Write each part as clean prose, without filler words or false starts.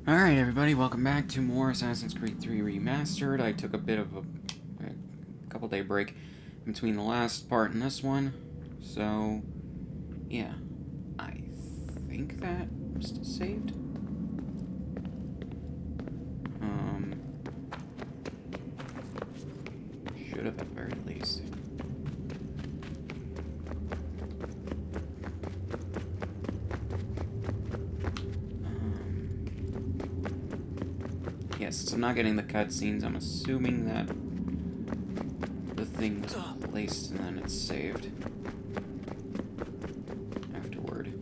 Alright everybody, welcome back to more Assassin's Creed 3 Remastered. I took a bit of a couple day break between the last part and this one. So, yeah. I think that I'm still saved. Should have at the very least. Yes, so I'm not getting the cutscenes. I'm assuming that the thing was placed and then it's saved afterward.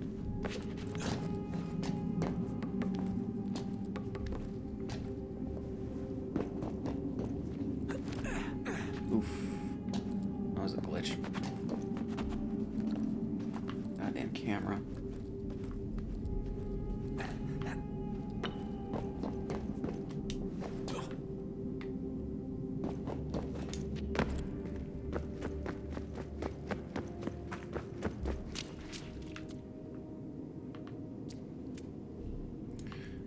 Oof. That was a glitch. Goddamn camera.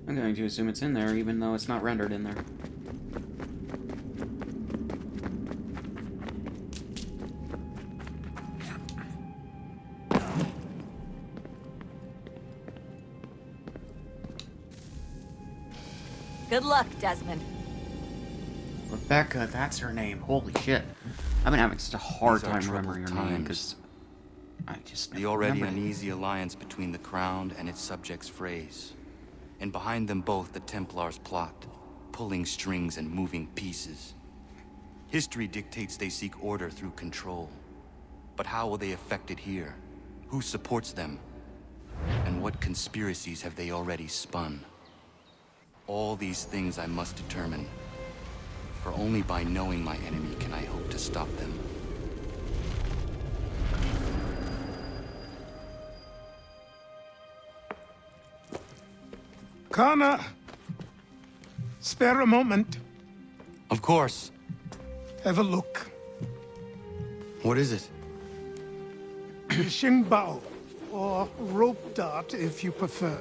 I'm going to assume it's in there, even though it's not rendered in there. Good luck, Desmond. Rebecca, that's her name. Holy shit. I've been having such a hard time remembering her name, because I just The already uneasy alliance between the Crown and its subjects frays. And behind them both the Templars plot, pulling strings and moving pieces. History dictates they seek order through control. But how will they affect it here? Who supports them? And what conspiracies have they already spun? All these things I must determine. For only by knowing my enemy can I hope to stop them. Connor, spare a moment. Of course. Have a look. What is it? Xingbao, or rope dart if you prefer.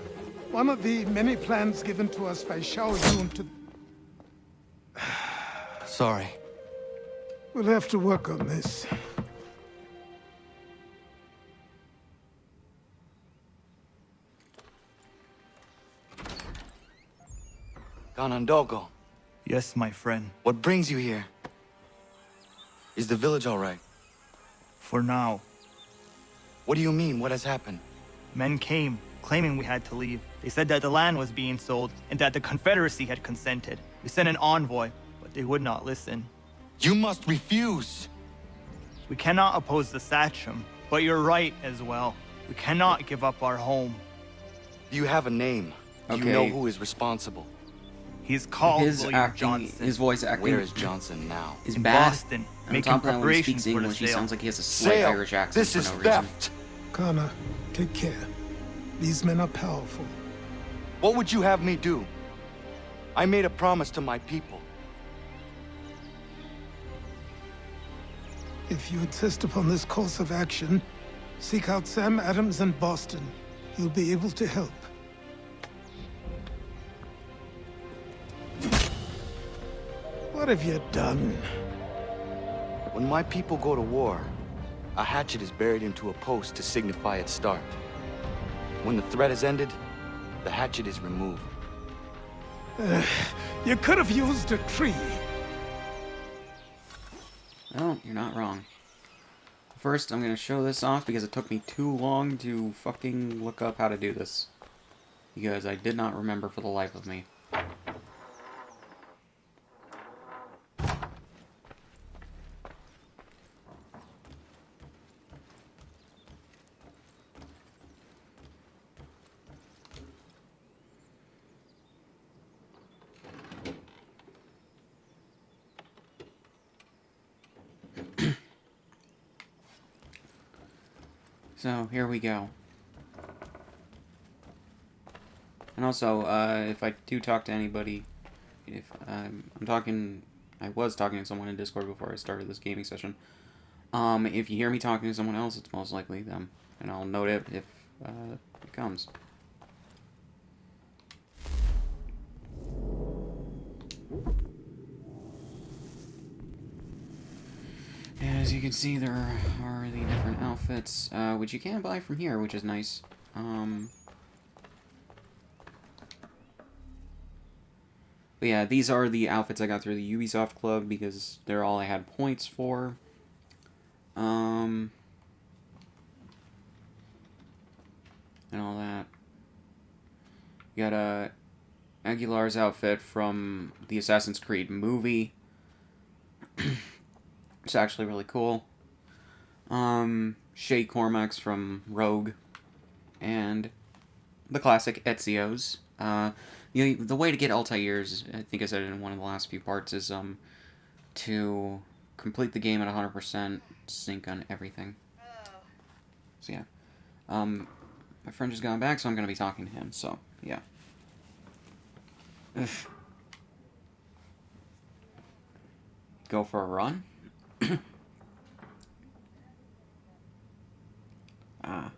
One of the many plans given to us by Xiao Yun to... Sorry. We'll have to work on this. Ganondogo, Yes, my friend. what brings you here? Is the village all right? For now, What do you mean? What has happened? men came, claiming we had to leave. They said that the land was being sold, and that the Confederacy had consented. We sent an envoy, but they would not listen. You must refuse! We cannot oppose the Sachem, but you're right as well. We cannot give up our home. Do you have a name? Do Okay. you know who is responsible? He's called His William acting, Johnson. his voice acting Where is Johnson now? is in bad. Boston, On making top of that, when he preparations speaks for the English, he sale. sounds like he has a slight Sale! Irish accent This for is no reason. theft! Connor, take care. These men are powerful. What would you have me do? I made a promise to my people. If you insist upon this course of action, seek out Sam Adams in Boston. He'll be able to help. What have you done? When my people go to war, a hatchet is buried into a post to signify its start. When the threat is ended, the hatchet is removed. You could have used a tree. Well, you're not wrong. First, I'm going to show this off because it took me too long to fucking look up how to do this. Because I did not remember for the life of me. So, here we go. And also, if I do talk to anybody, if I was talking to someone in Discord before I started this gaming session. If you hear me talking to someone else, it's most likely them, and I'll note it if it comes. as you can see, there are the different outfits, which you can buy from here, which is nice. But yeah, these are the outfits I got through the Ubisoft Club because they're all I had points for. And all that. You got Aguilar's outfit from the Assassin's Creed movie. It's actually really cool. Shay Cormax from Rogue. And the classic Ezio's. The way to get Altair's, I think I said it in one of the last few parts, is to complete the game at 100%, sync on everything. So yeah. My friend just got back, so I'm going to be talking to him, so yeah. Ugh. Go for a run? Ah.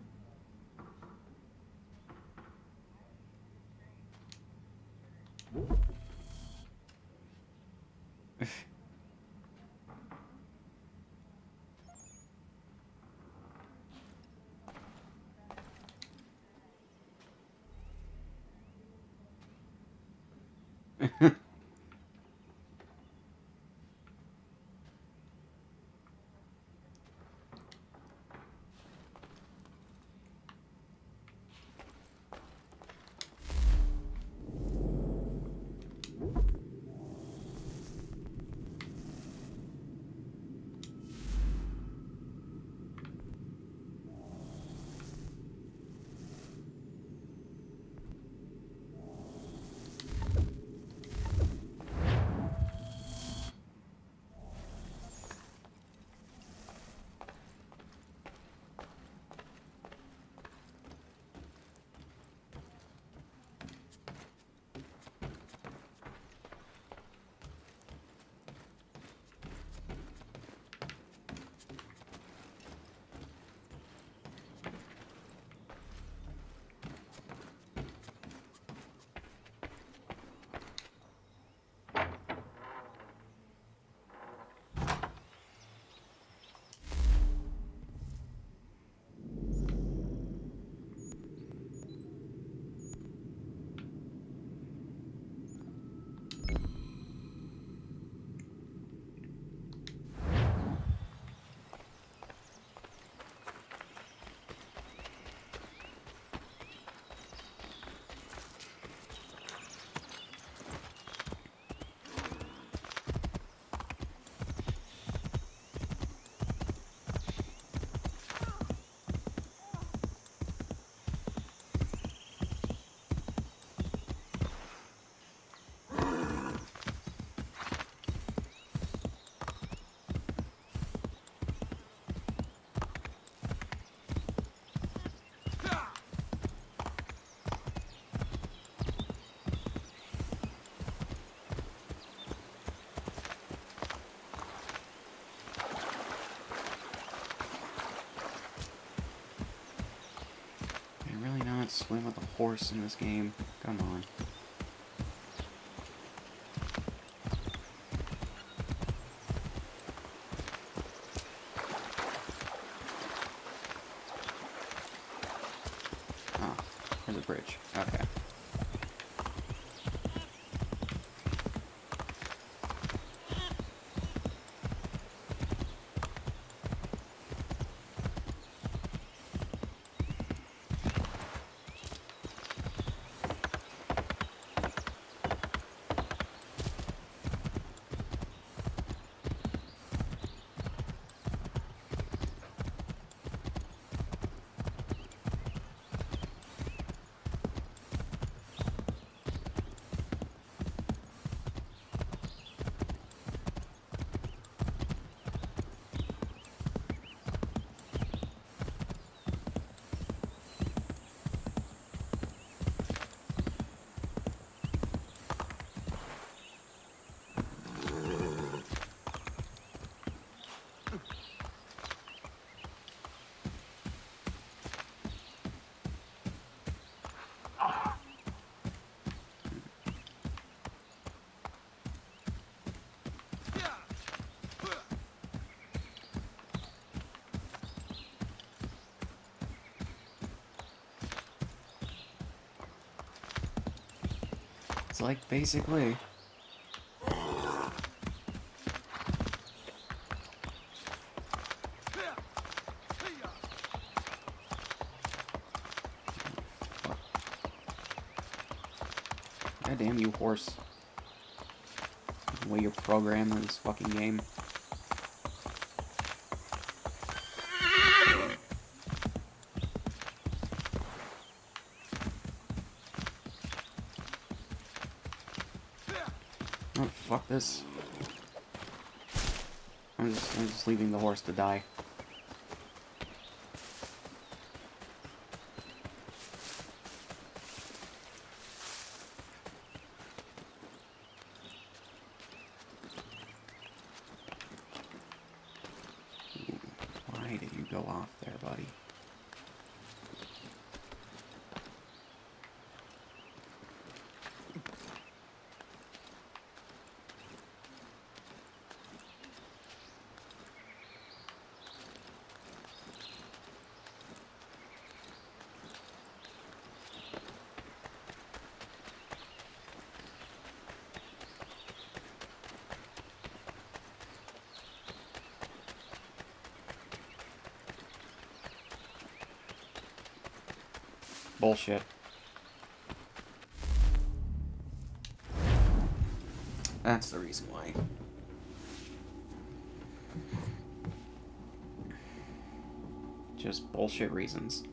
Swim with a horse in this game. Come on. Oh, there's a bridge. Okay. It's like, basically... God damn you, horse. The way you're programmed in this fucking game. Oh, fuck this. I'm just leaving the horse to die. Why did you go off there, buddy? Bullshit. That's the reason why. Just bullshit reasons.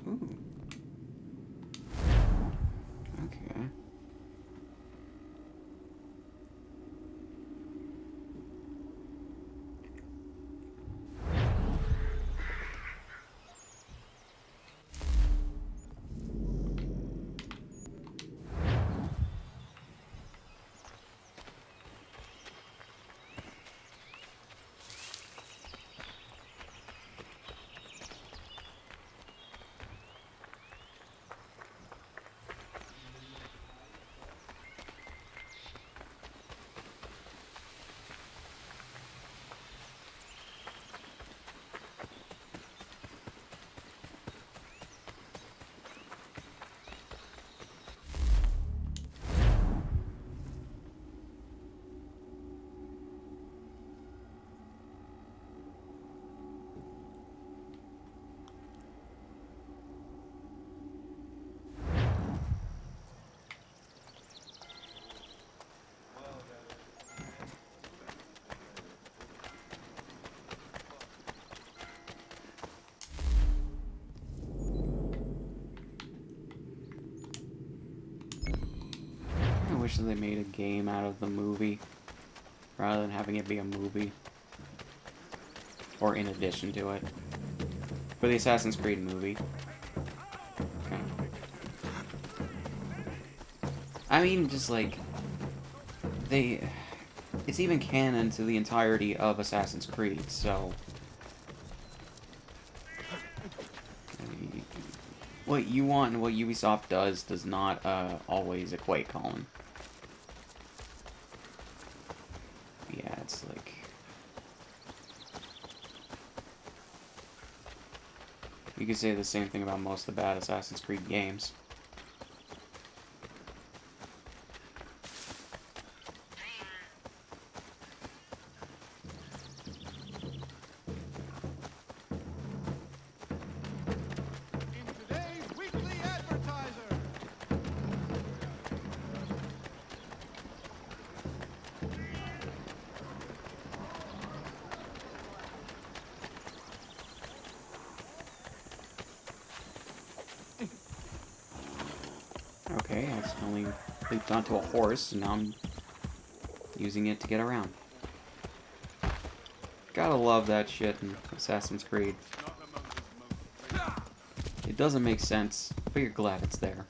Ooh. Okay. I wish that they made a game out of the movie rather than having it be a movie. Or in addition to it. For the Assassin's Creed movie. Okay. I mean, just like... It's even canon to the entirety of Assassin's Creed, so... What you want and what Ubisoft does not always equate, Colin. Yeah, it's like... You could say the same thing about most of the bad Assassin's Creed games. Okay, I accidentally leaped onto a horse, and now I'm using it to get around. Gotta love that shit in Assassin's Creed. It doesn't make sense, but you're glad it's there.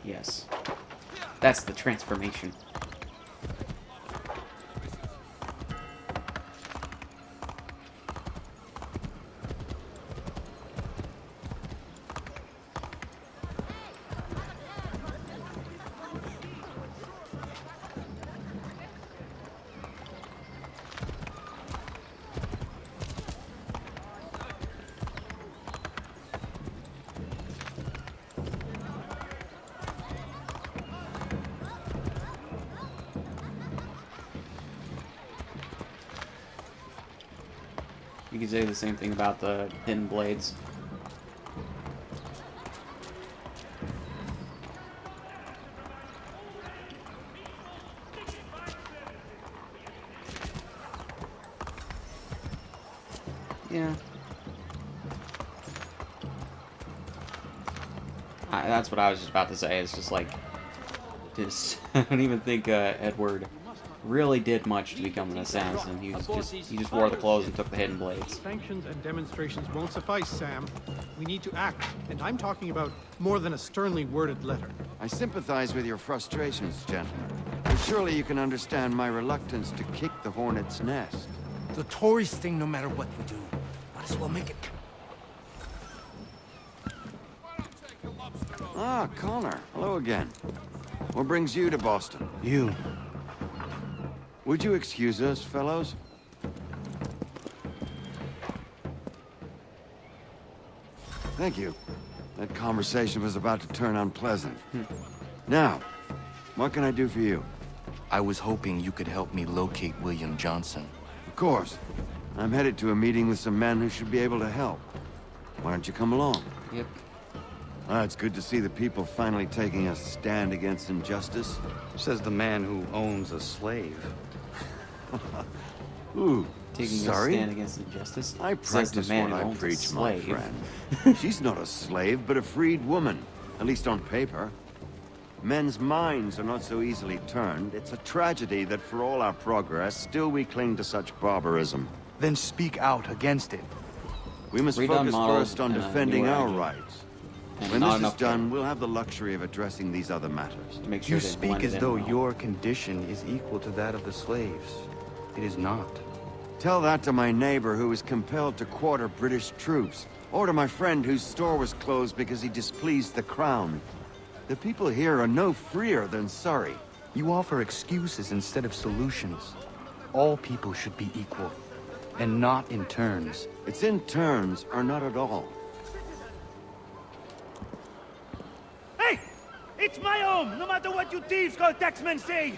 Yes. That's the transformation. You could say the same thing about the hidden blades. Yeah. That's what I was just about to say. It's just like, I don't even think Edward really did much to become an assassin. He just wore the clothes and took the hidden blades. Sanctions and demonstrations won't suffice, Sam. We need to act, and I'm talking about more than a sternly worded letter. I sympathize with your frustrations, gentlemen. But surely you can understand my reluctance to kick the hornet's nest. The Tories thing, no matter what we do, might as well make it. Ah, Connor. Hello again. What brings you to Boston? You. Would you excuse us, fellows? Thank you. That conversation was about to turn unpleasant. Now, what can I do for you? I was hoping you could help me locate William Johnson. Of course. I'm headed to a meeting with some men who should be able to help. Why don't you come along? Yep. Ah, it's good to see the people finally taking a stand against injustice. Says the man who owns a slave. Ooh, Taking sorry? a stand against injustice. I Says the practice man what who I owns a preach, my slave. friend. She's not a slave, but a freed woman. At least on paper. Men's minds are not so easily turned. It's a tragedy that for all our progress, still we cling to such barbarism. Then speak out against it. We must Redone focus model first on and a defending newer our engine. rights. And When not this is enough done, we'll have the luxury of addressing these other matters. to make sure You they speak blend as in though well. your condition is equal to that of the slaves. It is not. Tell that to my neighbor who was compelled to quarter British troops, or to my friend whose store was closed because he displeased the crown. The people here are no freer than Surrey. You offer excuses instead of solutions. All people should be equal, and not in turns. It's in turns, or not at all. Hey! It's my home, no matter what you thieves called taxmen say!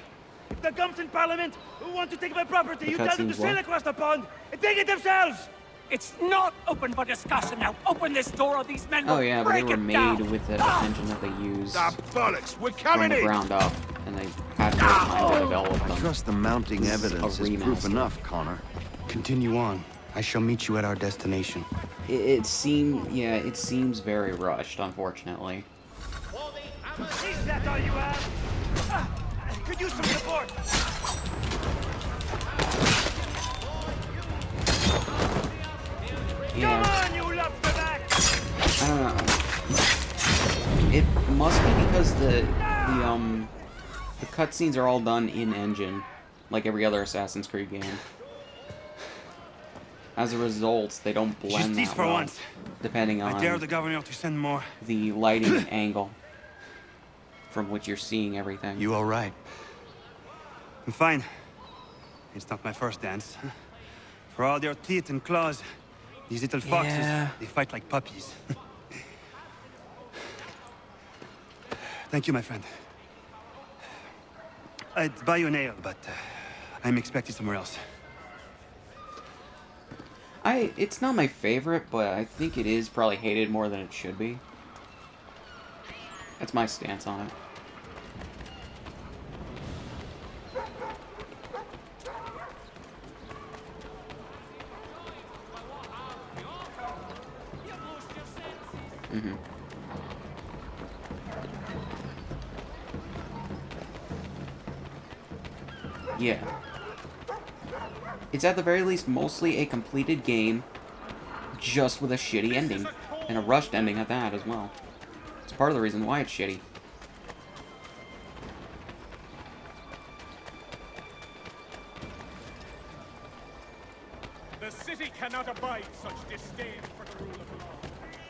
If the gums in Parliament who want to take my property, The you tell them to cutscenes sail what? across the pond and take it themselves! It's not open for discussion now. Open this door or these men will Oh yeah, but they break were it made down. with the engine that they used bollocks! We're from coming the in! ground up, and they had more time to develop I them. trust the mounting This is a evidence is proof remaster. enough, Connor. Continue on. I shall meet you at our destination. It seems very rushed, unfortunately. Is that all you have? Could use some support! Yeah, Come on, you lobster back! I don't know. It must be because the cutscenes are all done in engine, like every other Assassin's Creed game. As a result, they don't blend Justice that for well, once. depending I dare on the governor to send more. the lighting angle from which you're seeing everything. You all right? I'm fine. It's not my first dance. For all their teeth and claws, these little foxes, Yeah. they fight like puppies. Thank you, my friend. I'd buy you an ale, but I'm expecting somewhere else. It's not my favorite, but I think it is probably hated more than it should be. That's my stance on it. Mm-hmm. Yeah. It's at the very least mostly a completed game, just with a shitty ending. And a rushed ending at that as well. It's part of the reason why it's shitty. The city cannot abide such disdain for the rule of law.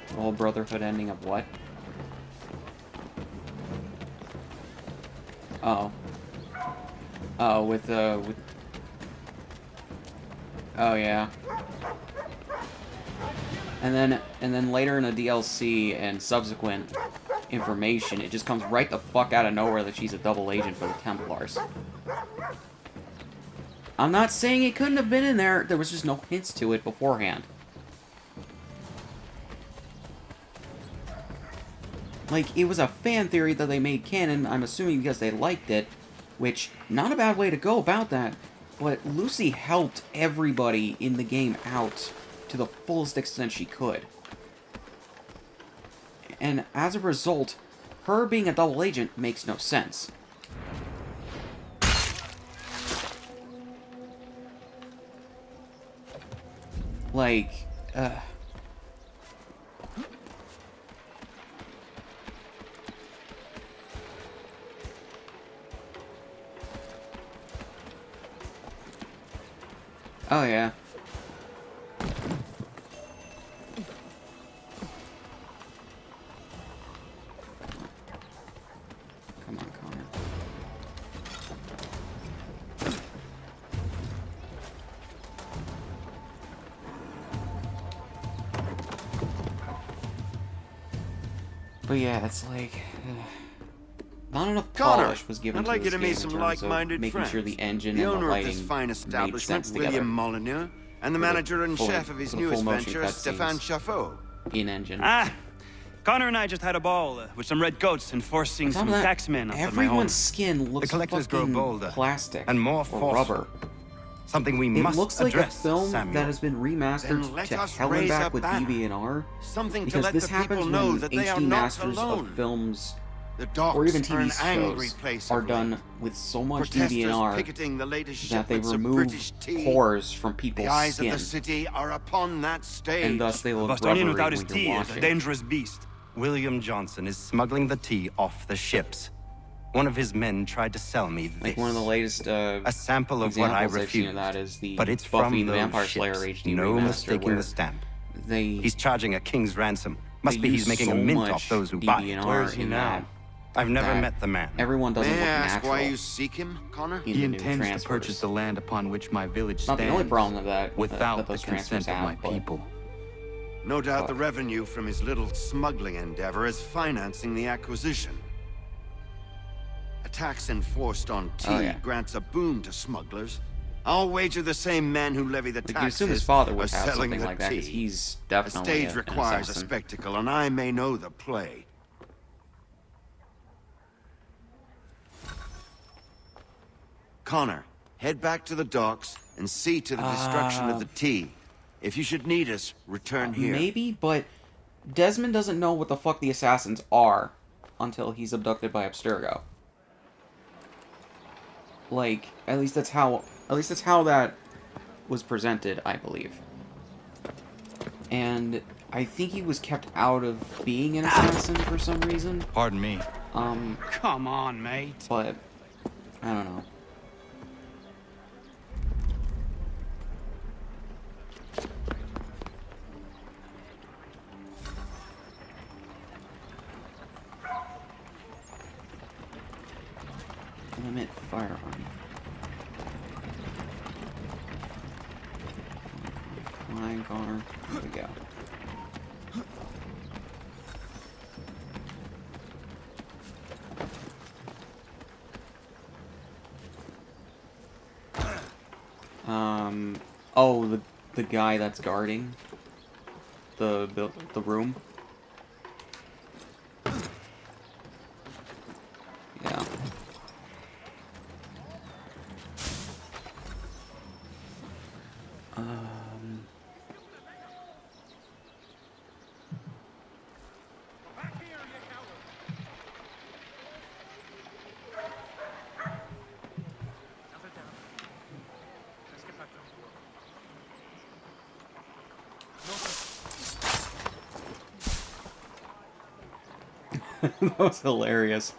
The whole Brotherhood ending of what? Oh. Oh, with... Oh, yeah. And then later in a DLC and subsequent information, it just comes right the fuck out of nowhere that she's a double agent for the Templars. I'm not saying it couldn't have been in there, there was just no hints to it beforehand. Like, it was a fan theory that they made canon, I'm assuming because they liked it, which, not a bad way to go about that, but Lucy helped everybody in the game out to the fullest extent she could. And as a result, her being a double agent makes no sense. Like, oh, yeah. Come on, Connor. But yeah, it's like... not enough Connor, polish was given I'd like to you this to game meet in some terms of like-minded making friends. sure the engine The and the owner of this lighting fine made establishment, sense together. William Molyneux, and the For manager and full- chef of his for the newest full motion venture, cutscenes. Stéphane Chaffeau. In-engine. Ah, Connor and I just had a ball with some red coats enforcing On top some of that, taxmen outside my home. everyone's skin looks The collectors grow fucking bolder plastic and more or forceful. rubber. Something we It must looks like a address, film Samuel. that has been Then remastered let to us hell and raise back a with banner. DVR. Something to Because let this the people happens know when that they are HD not masters alone. of films The docks or even are TV an angry shows place are of done late. with so much Protesters DVR picketing the latest that they shipments of remove British tea. pores from people's The eyes skin, of the city are upon that stage. and thus they look Bostonian rubbery without his when you're tea is a watching. dangerous beast. William Johnson is smuggling the tea off the ships. One of his men tried to sell me this. Like one of the latest a sample of what I examples I've seen refused. of that is the but it's Buffy from the those Vampire ships. Slayer HD No remaster mistaking where the stamp. they He's charging a king's ransom. Must they be use he's making so a mint much off those who buy it. DVR Where is he in now? that I've never that met the man. everyone doesn't May look I ask natural why you seek him, Connor? in He the new intends to transfers. purchase the land upon which my village Not stands. the only problem of that without that the those transfers consent of my have, but people. No doubt the revenue from his little smuggling endeavor is financing the acquisition. A tax enforced on tea Oh, yeah. grants a boon to smugglers. I'll wager the same men who levy the Like, you taxes assume his father are would have selling something the like that, because tea. he's A definitely stage an requires a assassin. spectacle, and I may know the play. Connor, head back to the docks and see to the destruction of the tea. If you should need us, return here. Maybe, but Desmond doesn't know what the fuck the assassins are until he's abducted by Abstergo. Like, at least that's how that was presented, I believe. And I think he was kept out of being an assassin for some reason. Pardon me. Come on, mate. But I don't know. Limit firearm. Flying Connor. Here we go. Oh, the guy that's guarding the room. Yeah. That was hilarious.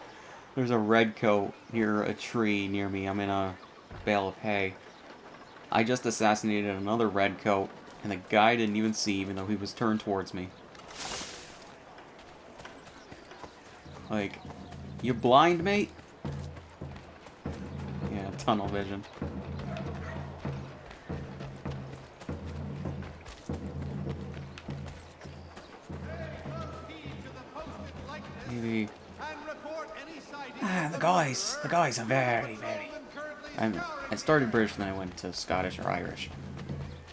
There's a red coat near a tree near me. I'm in a bale of hay. I just assassinated another red coat, and the guy didn't even see, even though he was turned towards me. Like, you blind, mate? Yeah, tunnel vision. Maybe... the guys are very... I started British, then I went to Scottish or Irish.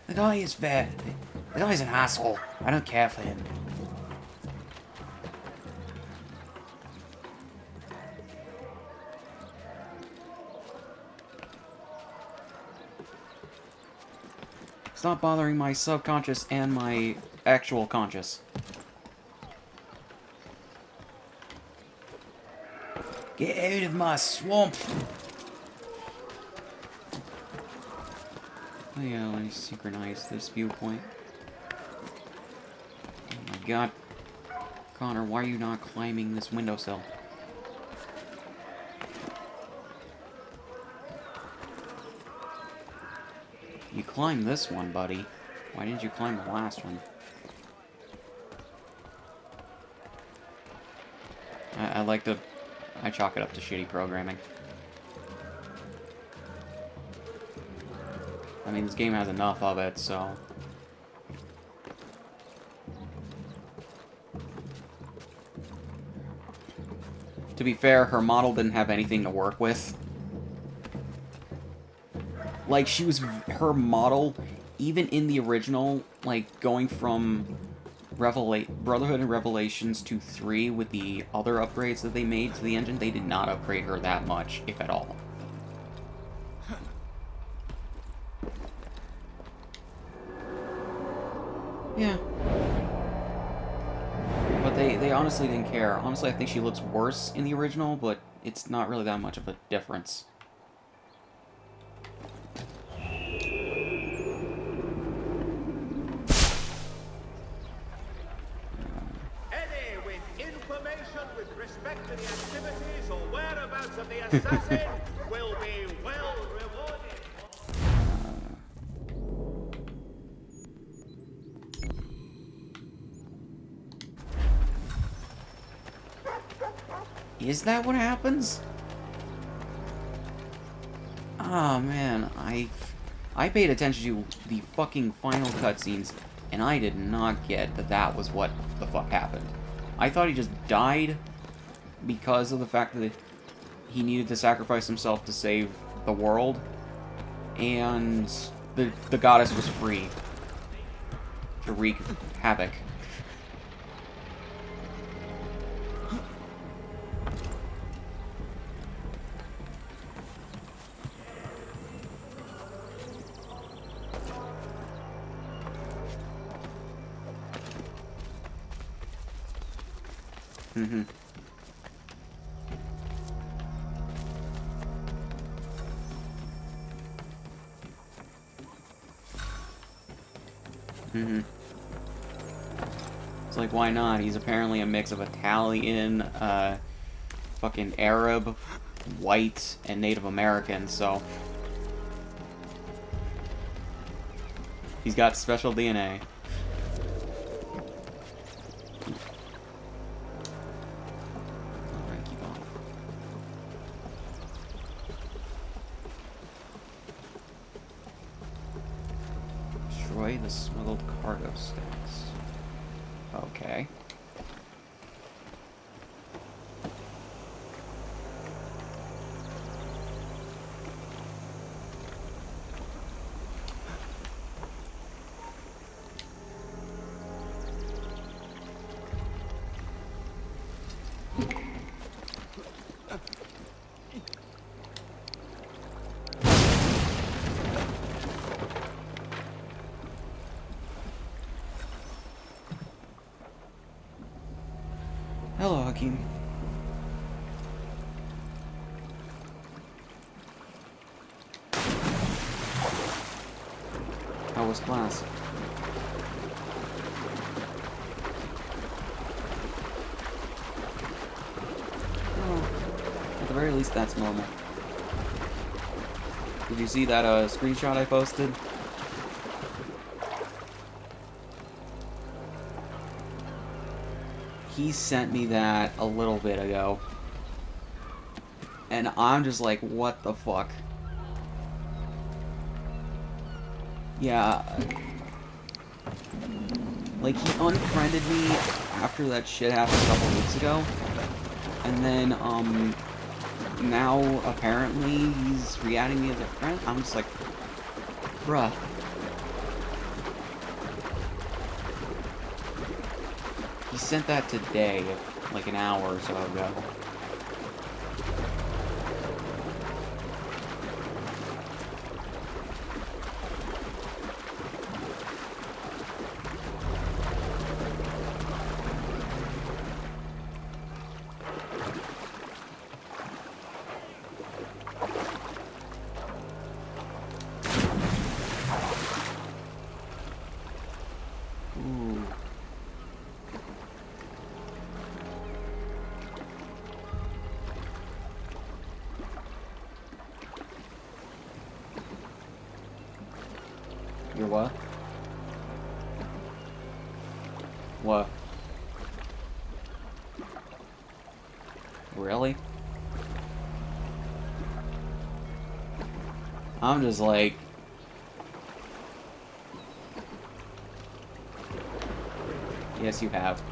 The guy's an asshole. I don't care for him. Stop bothering my subconscious and my actual conscious. Get out of my swamp! Oh yeah, let me synchronize this viewpoint. Oh my god. Connor, why are you not climbing this windowsill? You climbed this one, buddy. Why didn't you climb the last one? I chalk it up to shitty programming. I mean, this game has enough of it, so... To be fair, her model didn't have anything to work with. Like, her model, even in the original, like, going from Brotherhood and Revelations to 3 with the other upgrades that they made to the engine, they did not upgrade her that much, if at all. Yeah. But they honestly didn't care. Honestly, I think she looks worse in the original, but it's not really that much of a difference. Any with information with respect to the activities or whereabouts of the assassin will be well rewarded. Is that what happens? Oh man, I paid attention to the fucking final cutscenes, and I did not get that that was what the fuck happened. I thought he just died because of the fact that he needed to sacrifice himself to save the world, and the goddess was free to wreak havoc. Mm-hmm. Mm-hmm. It's like, why not? He's apparently a mix of Italian, fucking Arab, white, and Native American, so... He's got special DNA. Destroy the smuggled cargo stacks. Okay. Hello, Hakeem. How was class? very least, that's normal. Did you see that screenshot I posted? He sent me that a little bit ago. And I'm just like, what the fuck? Yeah. Like, he unfriended me after that shit happened a couple weeks ago. And then, now, apparently, he's re-adding me as a friend. I'm just like, bruh. He sent that today, like an hour or so ago. Ooh. You're what? What? Really? I'm just like... Yes, you have.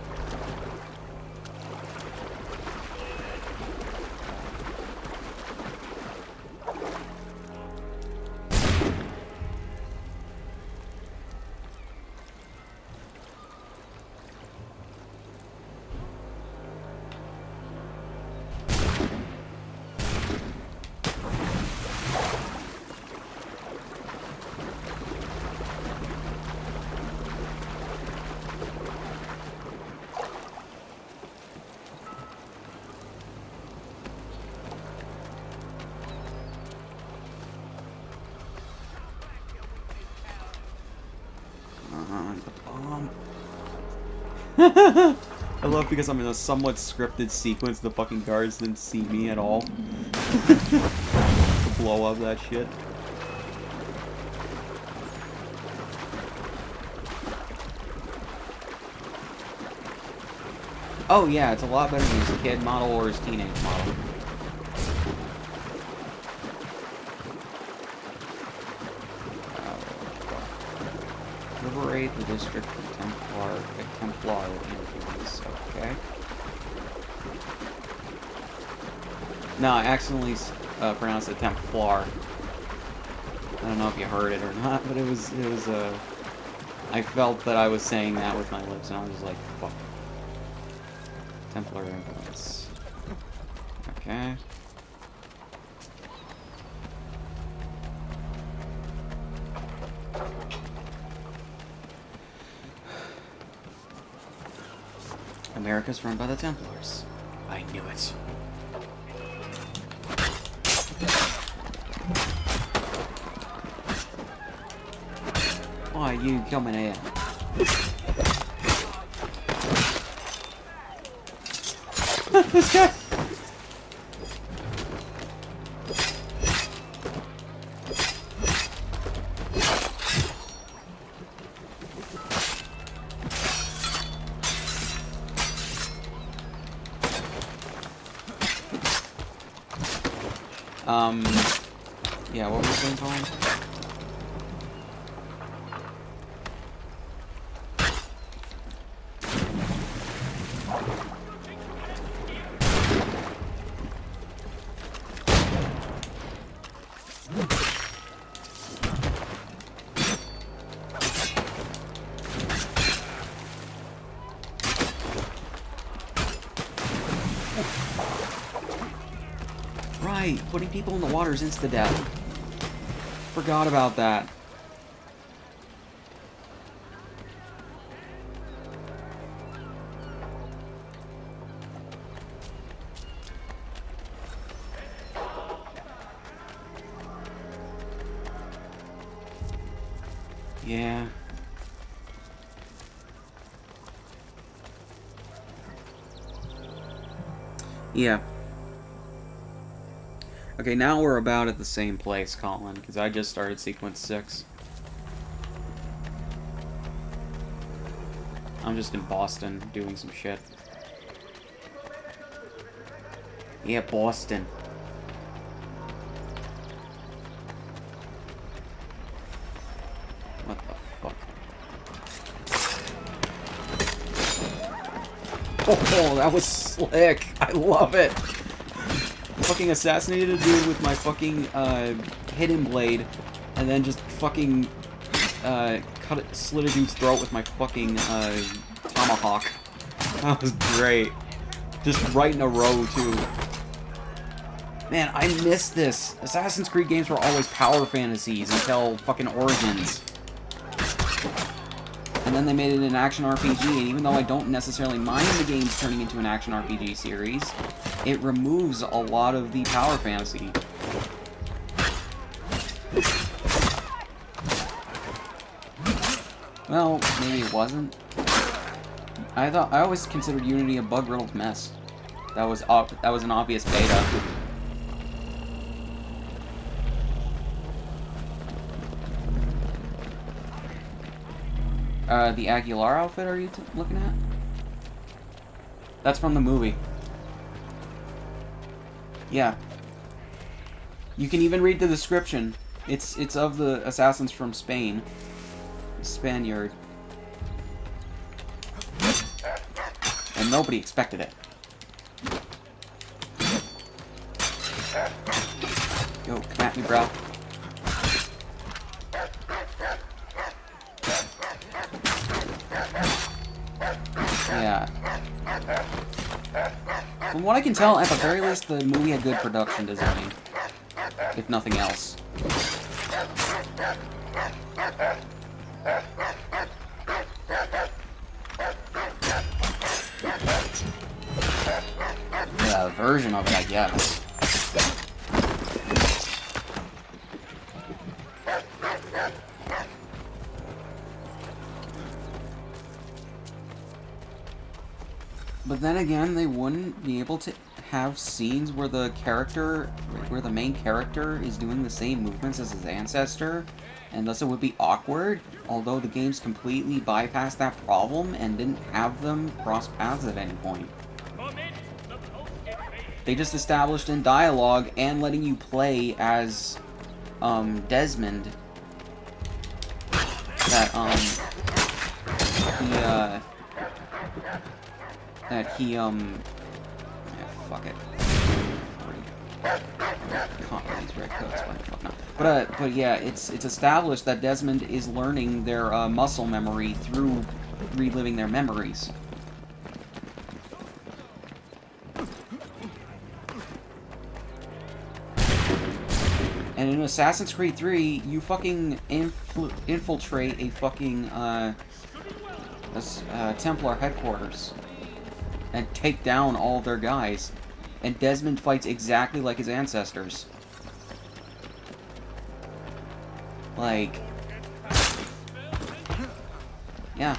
I love because I'm in a somewhat scripted sequence, the fucking guards didn't see me at all. To blow up that shit. Oh yeah, it's a lot better than his kid model or his teenage model. Liberate the district from Templar influence. Okay. No, I accidentally pronounced it Templar. I don't know if you heard it or not, but it was I felt that I was saying that with my lips, and I was just like, fuck. Templar influence. Okay. America's run by the Templars. I knew it. Why are you coming here? This guy! Yeah, what was this thing called? Right, putting people in the water is insta-death. Forgot about that. Yeah. Yeah. Okay, now we're about at the same place, Colin, because I just started sequence 6. I'm just in Boston doing some shit. Yeah, Boston. What the fuck? Oh, that was slick. I love it. Fucking assassinated a dude with my fucking hidden blade, and then just fucking slit a dude's throat with my fucking tomahawk. That was great. Just right in a row too. Man, I miss this. Assassin's Creed games were always power fantasies until fucking Origins. And then they made it an action RPG, and even though I don't necessarily mind the games turning into an action RPG series, it removes a lot of the power fantasy. Well, maybe it wasn't. I always considered Unity a bug-riddled mess. That was an obvious beta. The Aguilar outfit are you looking at? That's from the movie. Yeah. You can even read the description. It's of the assassins from Spain. Spaniard. And nobody expected it. Yo, come at me, bro. Yeah. From what I can tell, at the very least, the movie had good production design. If nothing else. Yeah, a version of it, I guess. But then again, they wouldn't be able to have scenes where the main character is doing the same movements as his ancestor, and thus it would be awkward, although the games completely bypassed that problem and didn't have them cross paths at any point. They just established in dialogue and letting you play as Desmond that yeah, fuck it. These red coats, why the fuck not? But yeah, it's established that Desmond is learning their muscle memory through reliving their memories. And in Assassin's Creed 3, you fucking infiltrate a fucking Templar headquarters and take down all their guys. And Desmond fights exactly like his ancestors. Like... yeah.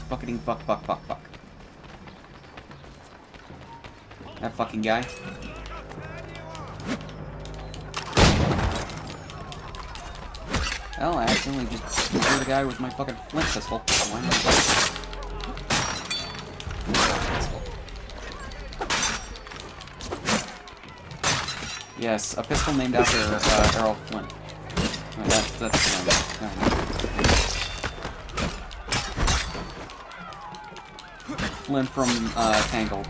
Fucking fuck. That fucking guy. Well, I accidentally just threw the guy with my fucking flint pistol. Why not? Yes, a pistol named after Errol Flint. Oh, that's Flint from Tangled.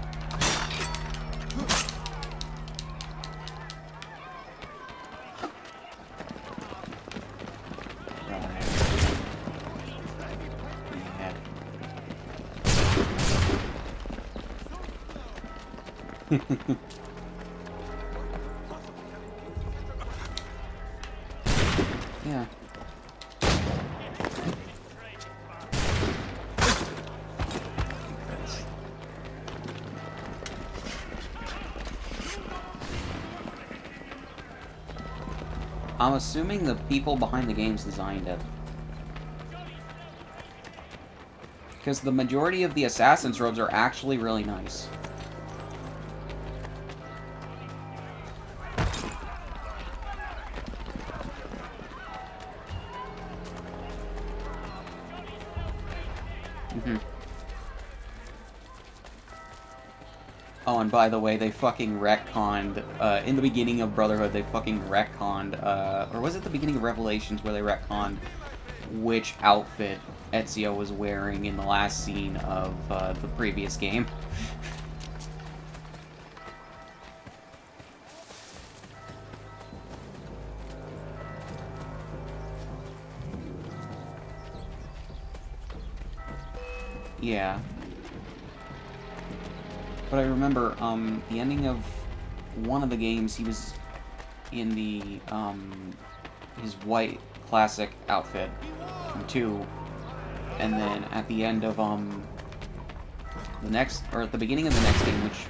Yeah. I'm assuming the people behind the games designed it. Because the majority of the assassin's robes are actually really nice. Oh, and by the way, they fucking retconned, in the beginning of Brotherhood, they fucking retconned, or was it the beginning of Revelations where they retconned which outfit Ezio was wearing in the last scene of, the previous game? Yeah. But I remember, the ending of one of the games, he was in the, his white classic outfit from 2, and then at the end of, the next, or at the beginning of the next game, which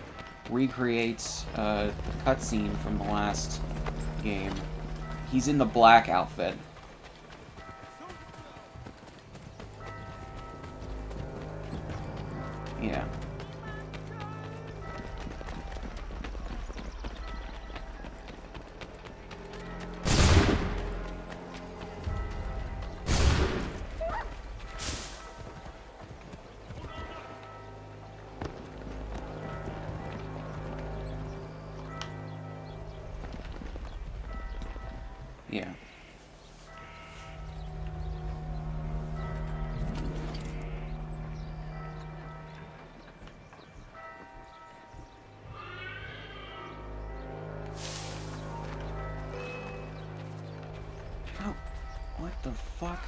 recreates, the cutscene from the last game, he's in the black outfit. Yeah. Yeah. Oh, what the fuck?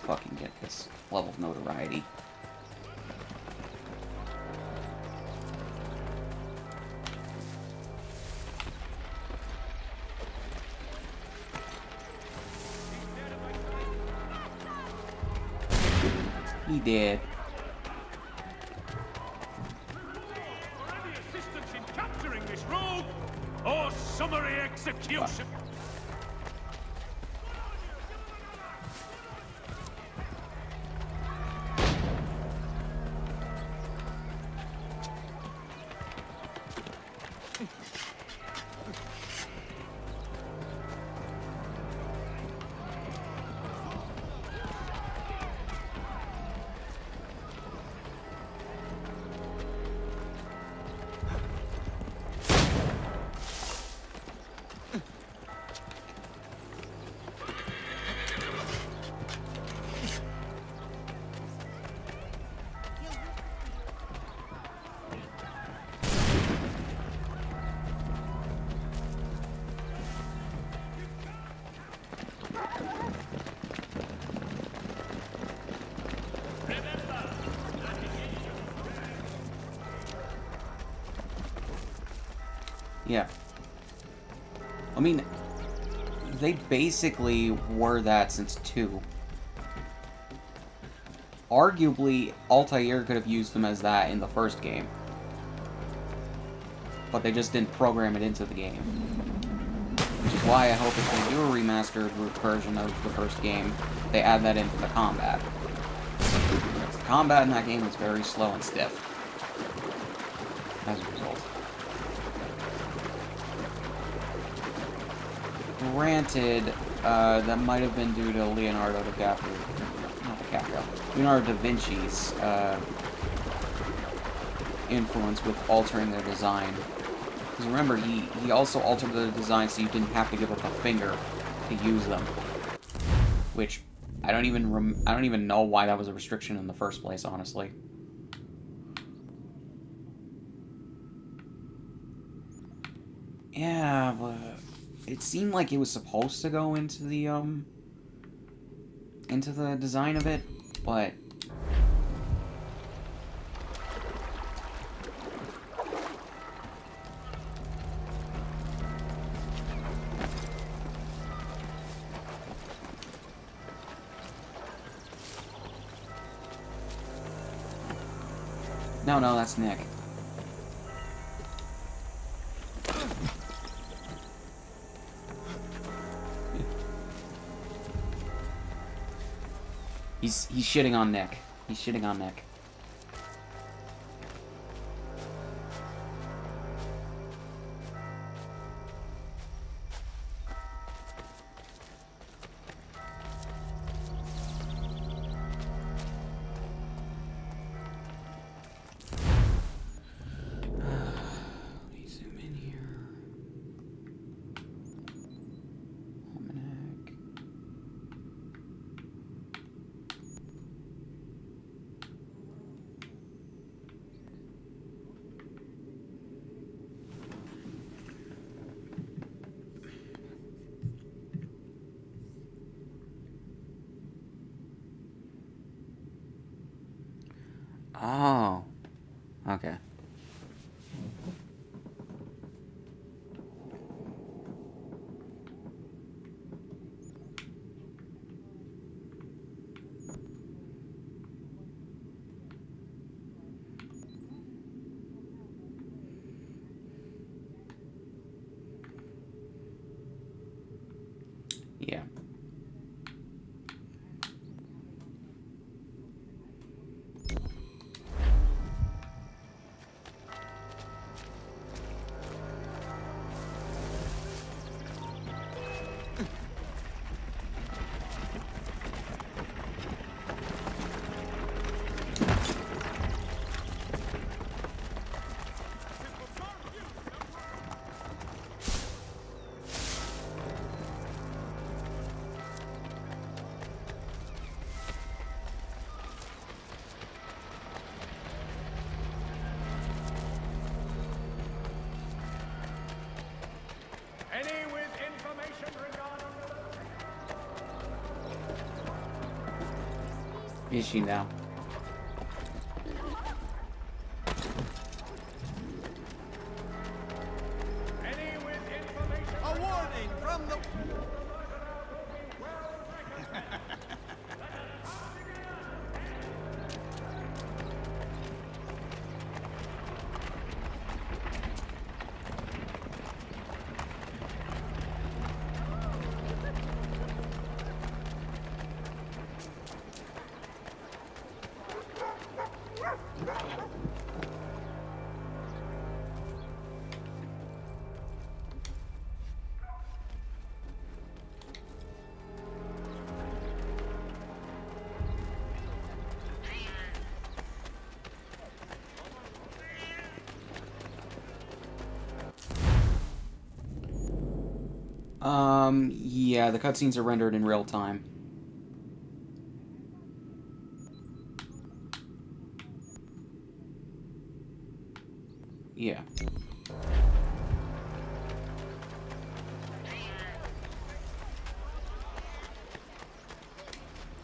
Fucking get this level of notoriety. He did. Any assistance in capturing this rogue, or summary execution? Yeah. I mean, they basically were that since 2. Arguably, Altair could have used them as that in the first game. But they just didn't program it into the game. Which is why I hope if they do a remastered version of the first game, they add that into the combat. Because the combat in that game is very slow and stiff. As a result. Granted, that might have been due to Leonardo da Vinci's influence with altering their design. Because remember, he also altered the design so you didn't have to give up a finger to use them. Which I don't even know why that was a restriction in the first place, honestly. Yeah, but it seemed like it was supposed to go into the design of it, but No, no, that's Nick. He's shitting on Nick. He's shitting on Nick. Let me zoom in here. Almanac. Oh. Okay. Yeah. Any with information regarding Is she now? any with information. A warning from the... Yeah, the cutscenes are rendered in real time. Yeah.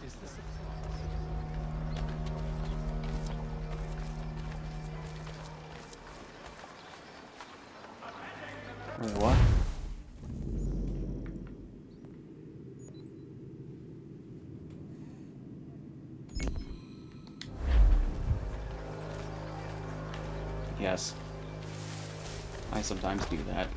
Is this Wait, what? Yes. I sometimes do that.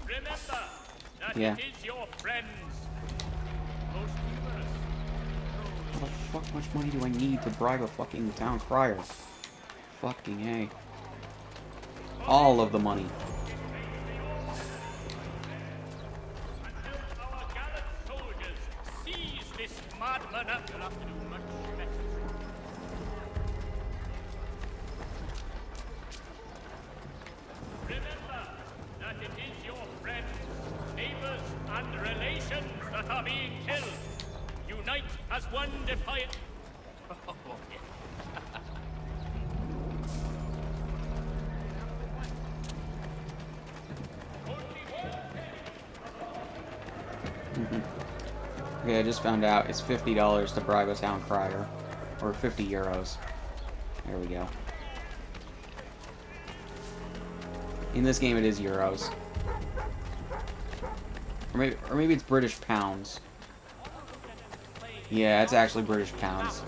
Remember that Yeah. it is your friends. Most humorous. How the fuck much money do I need to bribe a fucking town crier? Fucking A. All of the money. Until our gallant soldiers seize this madman up, we'll have to do much better. Remember that it is your friends, neighbors, and relations that are being killed. Unite as one defiant. Okay, I just found out it's $50 to bribe a town crier. Or 50 euros. There we go. In this game, it is euros. Or maybe it's British pounds. Yeah, it's actually British pounds.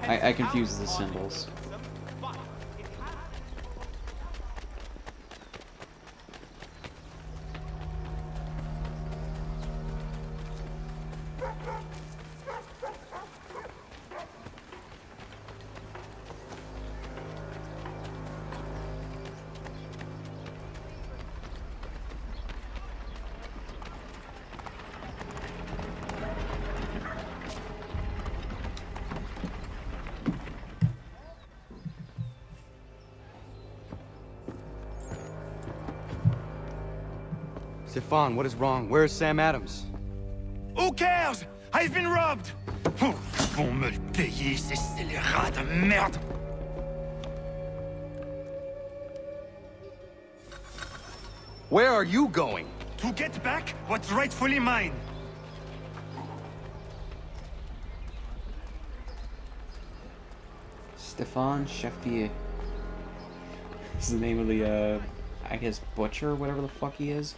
I confuse the symbols. Stefan, what is wrong? Where is Sam Adams? Who cares? I've been robbed! Oh, vont me le payer, ces scélérats de merde! Where are you going? To get back what's rightfully mine. Stefan Cheffier. This is the name of the, I guess, butcher, whatever the fuck he is.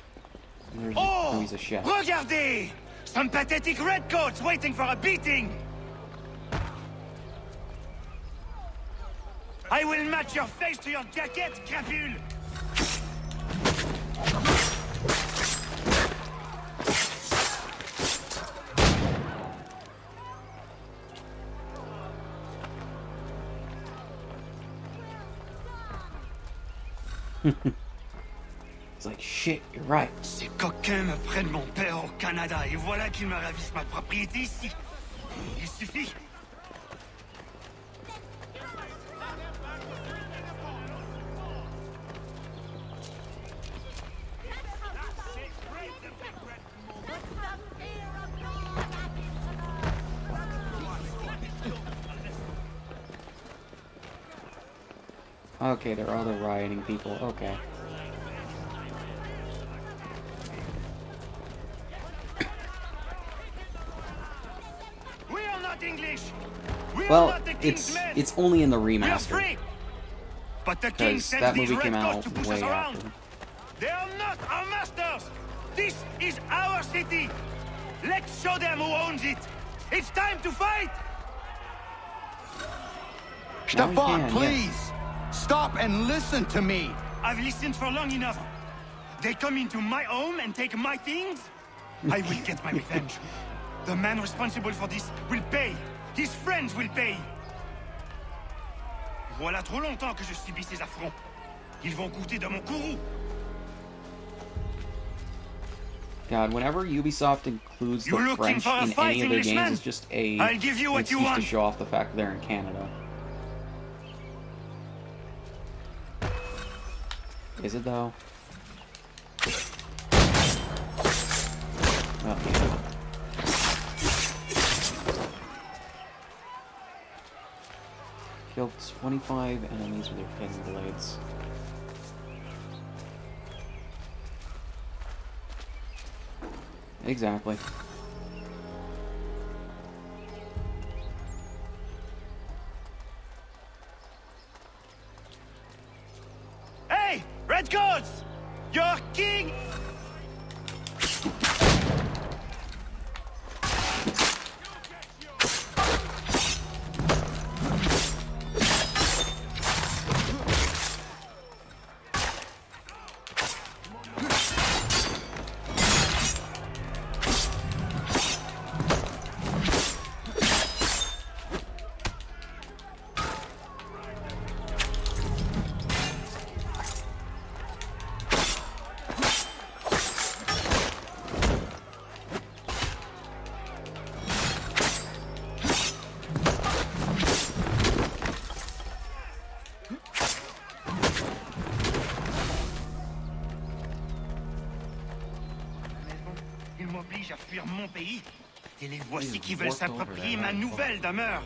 Oh, he's a chef. Regardez! Some pathetic redcoats waiting for a beating! I will match your face to your jacket, crapule! It's like, shit, you're right. Ces coquins me prennent mon père au Canada et voilà qu'ils me ravissent ma propriété ici. Il suffit. Okay, there are other rioting people. Okay. We are not English. Well, it's only in the remaster. But the king Because sends that these movie came redcoats out to push way us around. after. They are not our masters. This is our city. Let's show them who owns it. It's time to fight. Now we Stefan, can, please! yes. Stop and listen to me! I've listened for long enough. They come into my home and take my things. I will get my revenge. The man responsible for this will pay. His friends will pay. Voilà trop longtemps que je subis ces affronts. Ils vont coûter de mon courroux. God, whenever Ubisoft includes the You looking French for a in fight, any of their Englishman? games, it's just a I'll give you an what you excuse want. to show off the fact that they're in Canada. Is it though? Oh, yeah. Killed 25 enemies with your hidden blades. Exactly. Hey, redcoats! Your king! Ils m'obligent à fuir mon pays. Et les voici qui veulent s'approprier ma nouvelle demeure.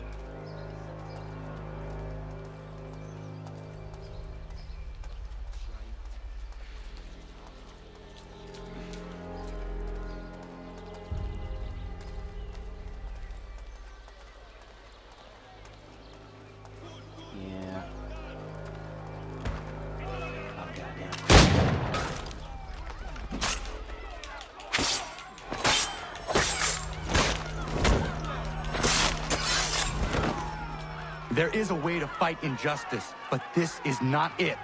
There is a way to fight injustice, but this is not it.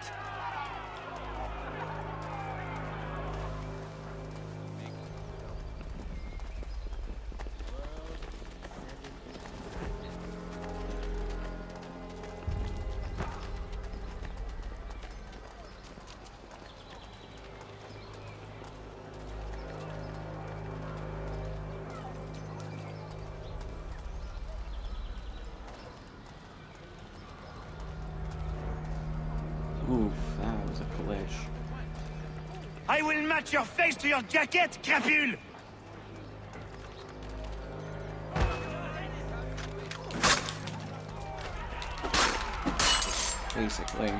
Oof, that was a collision. I will match your face to your jacket, crapule! Basically.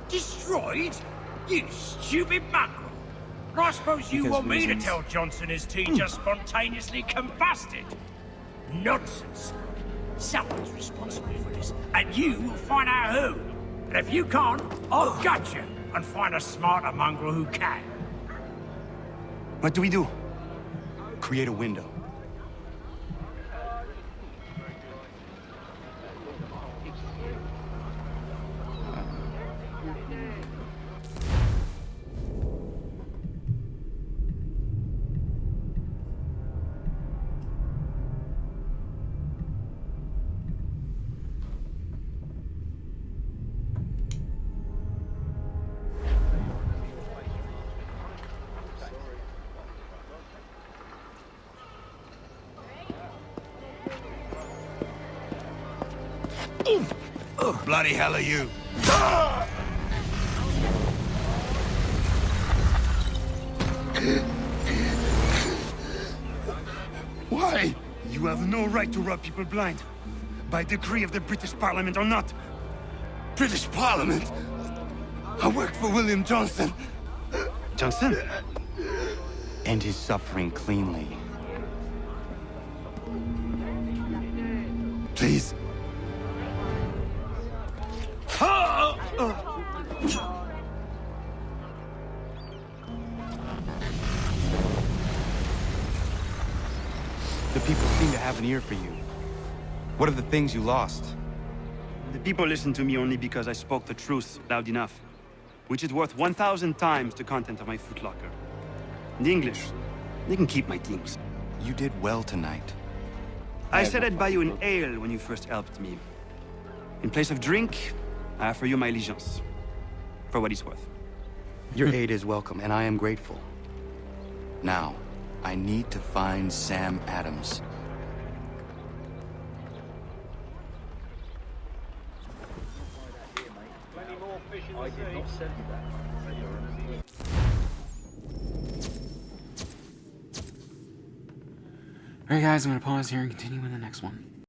Destroyed? You stupid mongrel! I suppose you Because want me to reasons. tell Johnson his tea just spontaneously combusted? Nonsense! Someone's responsible for this, and you will find out who. And if you can't, I'll gut you and find a smarter mongrel who can. What do we do? Create a window. Bloody hell are you? Why? You have no right to rob people blind. By decree of the British Parliament or not. British Parliament? I work for William Johnson. Johnson? End his suffering cleanly. Please. The people seem to have an ear for you. What are the things you lost? The people listen to me only because I spoke the truth loud enough. Which is worth 1,000 times the content of my footlocker. The English, they can keep my things. You did well tonight. I said I'd buy you an ale when you first helped me. In place of drink, I offer you my allegiance. For what it's worth. Your aid is welcome, and I am grateful. Now, I need to find Sam Adams. Alright guys, I'm going to pause here and continue in the next one.